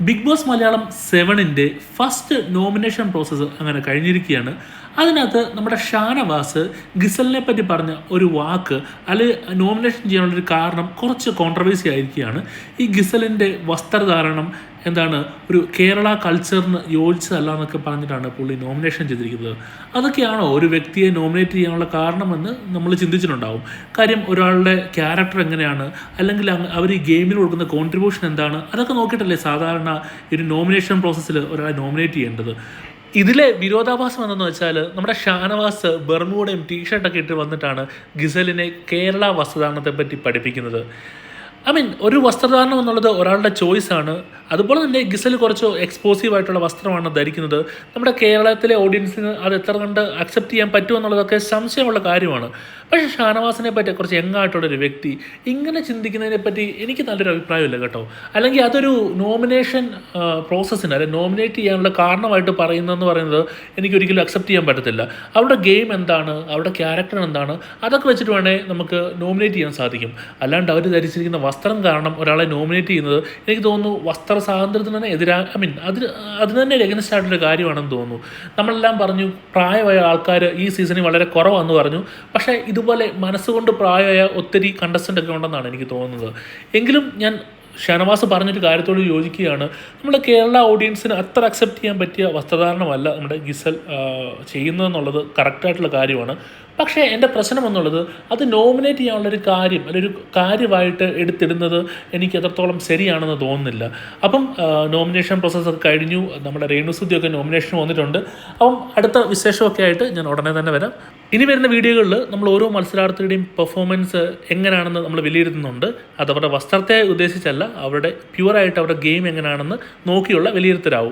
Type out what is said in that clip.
Big Boss Malayalam 7-ന്റെ first nomination process അങ്ങനെ കഴിഞ്ഞിരിക്കുകയാണ്. അതിനകത്ത് നമ്മുടെ ഷാനവാസ് ഗിസലിനെ പറ്റി പറഞ്ഞ ഒരു വാക്ക് നോമിനേഷൻ ചെയ്യാനുള്ളൊരു കാരണം കുറച്ച് കോൺട്രവേഴ്സി ആയിരിക്കുകയാണ്. ഈ ഗിസലിൻ്റെ വസ്ത്രധാരണം ഒരു കേരള കൾച്ചറിന് യോജിച്ചതല്ല എന്നൊക്കെ പറഞ്ഞിട്ടാണ് പുള്ളി നോമിനേഷൻ ചെയ്തിരിക്കുന്നത്. അതൊക്കെയാണോ ഒരു വ്യക്തിയെ നോമിനേറ്റ് ചെയ്യാനുള്ള കാരണമെന്ന് നമ്മൾ ചിന്തിച്ചിട്ടുണ്ടാവും. കാര്യം ഒരാളുടെ ക്യാരക്ടർ എങ്ങനെയാണ്, അല്ലെങ്കിൽ അവർ ഈ ഗെയിമിൽ കൊടുക്കുന്ന കോൺട്രിബ്യൂഷൻ എന്താണ്, അതൊക്കെ നോക്കിയിട്ടല്ലേ സാധാരണ ഒരു നോമിനേഷൻ പ്രോസസ്സിൽ ഒരാളെ നോമിനേറ്റ് ചെയ്യേണ്ടത്. ഇതിലെ വിരോധാഭാസം എന്തെന്ന് വെച്ചാൽ നമ്മുടെ ഷാനവാസ് ബർമൂഡയും ടീഷർട്ടൊക്കെ ഇട്ട് വന്നിട്ടാണ് ഗിസലിനെ കേരള വസ്ത്രധാരണത്തെ പറ്റി പഠിപ്പിക്കുന്നത്. ഒരു വസ്ത്രധാരണം എന്നുള്ളത് ഒരാളുടെ ചോയ്സാണ്. അതുപോലെ തന്നെ ഗിസൽ കുറച്ച് എക്സ്പോസീവ് ആയിട്ടുള്ള വസ്ത്രമാണ് ധരിക്കുന്നത്. നമ്മുടെ കേരളത്തിലെ ഓഡിയൻസിന് അത് എത്ര കണ്ട് അക്സെപ്റ്റ് ചെയ്യാൻ പറ്റുമെന്നുള്ളതൊക്കെ സംശയമുള്ള കാര്യമാണ്. പക്ഷേ ഷാനവാസിനെ പറ്റി കുറച്ച് യങ്ങായിട്ടുള്ളൊരു വ്യക്തി ഇങ്ങനെ ചിന്തിക്കുന്നതിനെ പറ്റി എനിക്ക് നല്ലൊരു അഭിപ്രായമില്ല കേട്ടോ. അല്ലെങ്കിൽ അതൊരു നോമിനേഷൻ പ്രോസസ്സിന് അല്ലെങ്കിൽ നോമിനേറ്റ് ചെയ്യാനുള്ള കാരണമായിട്ട് പറയുന്നതെന്ന് പറയുന്നത് എനിക്കൊരിക്കലും അക്സെപ്റ്റ് ചെയ്യാൻ പറ്റത്തില്ല. അവരുടെ ഗെയിം എന്താണ്, അവരുടെ ക്യാരക്ടർ എന്താണ്, അതൊക്കെ വെച്ചിട്ട് വേണേൽ നമുക്ക് നോമിനേറ്റ് ചെയ്യാൻ സാധിക്കും. അല്ലാണ്ട് അവർ ധരിച്ചിരിക്കുന്ന വസ്ത്രം കാരണം ഒരാളെ നോമിനേറ്റ് ചെയ്യുന്നത് എനിക്ക് തോന്നുന്നു വസ്ത്ര സ്വാതന്ത്ര്യത്തിന് തന്നെ അതിന് തന്നെ എഗൻസ്റ്റ് ആയിട്ടൊരു കാര്യമാണെന്ന് തോന്നുന്നു. നമ്മളെല്ലാം പറഞ്ഞു പ്രായമായ ആൾക്കാർ ഈ സീസണിൽ വളരെ കുറവാണെന്ന് പറഞ്ഞു. പക്ഷേ ഇതുപോലെ മനസ്സുകൊണ്ട് പ്രായമായ ഒത്തിരി കണ്ടസ്റ്റൻ്റ് ഒക്കെ ഉണ്ടെന്നാണ് എനിക്ക് തോന്നുന്നത്. എങ്കിലും ഞാൻ ഷാനവാസ് പറഞ്ഞൊരു കാര്യത്തോട് യോജിക്കുകയാണ്. നമ്മുടെ കേരള ഓഡിയൻസിന് അത്ര അക്സെപ്റ്റ് ചെയ്യാൻ പറ്റിയ വസ്ത്രധാരണമല്ല നമ്മുടെ ഗിസൽ ചെയ്യുന്നതെന്നുള്ളത് കറക്റ്റായിട്ടുള്ള കാര്യമാണ്. പക്ഷേ എൻ്റെ പ്രശ്നം എന്നുള്ളത് അത് നോമിനേറ്റ് ചെയ്യാനുള്ളൊരു കാര്യം അല്ലെങ്കിൽ ഒരു കാര്യമായിട്ട് എടുത്തിടുന്നത് എനിക്ക് എത്രത്തോളം ശരിയാണെന്ന് തോന്നുന്നില്ല. നോമിനേഷൻ പ്രോസസ്സൊക്കെ കഴിഞ്ഞു. നമ്മുടെ രേണുസുദ്ധിയൊക്കെ നോമിനേഷൻ വന്നിട്ടുണ്ട്. അടുത്ത വിശേഷമൊക്കെ ആയിട്ട് ഞാൻ ഉടനെ തന്നെ വരാം. ഇനി വരുന്ന വീഡിയോകളിൽ നമ്മൾ ഓരോ മത്സരാർത്ഥിയുടെയും പെർഫോമൻസ് എങ്ങനെയാണെന്ന് നമ്മൾ വിലയിരുത്തുന്നുണ്ട്. അത് അവരുടെ വസ്ത്രത്തെ ഉദ്ദേശിച്ചല്ല, അവരുടെ പ്യുവറായിട്ട് അവരുടെ ഗെയിം എങ്ങനെയാണെന്ന് നോക്കിയുള്ള വിലയിരുത്തലാവും.